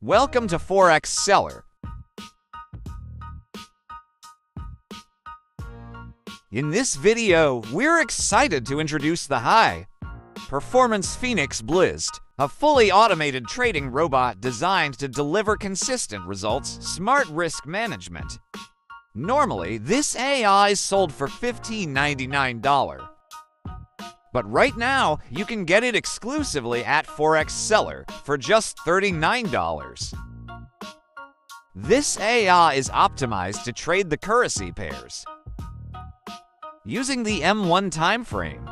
Welcome to Forex Seller. In this video, we're excited to introduce the high-performance ForeX, a fully automated trading robot designed to deliver consistent results, smart risk management. Normally, this AI is sold for $15.99. But right now, you can get it exclusively at Forex Seller for just $39. This AI is optimized to trade the currency pairs using the M1 time frame.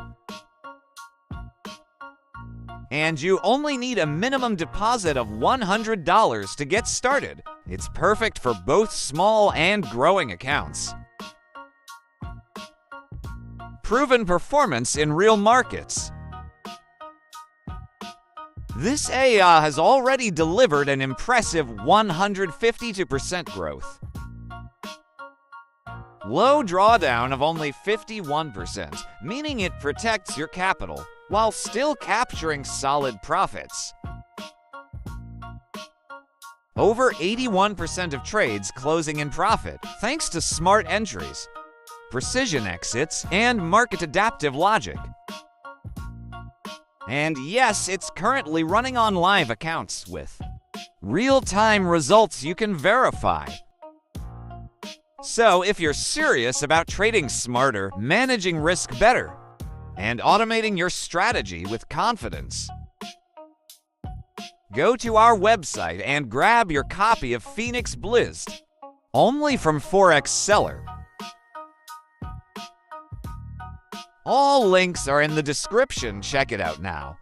And you only need a minimum deposit of $100 to get started. It's perfect for both small and growing accounts. Proven performance in real markets. This AI has already delivered an impressive 152% growth. Low drawdown of only 51%, meaning it protects your capital while still capturing solid profits. Over 81% of trades closing in profit thanks to smart entries, precision exits, and market adaptive logic. And yes, it's currently running on live accounts with real-time results you can verify. So if you're serious about trading smarter, managing risk better, and automating your strategy with confidence, go to our website and grab your copy of ForeX only from Forex Seller. All links are in the description. Check it out now.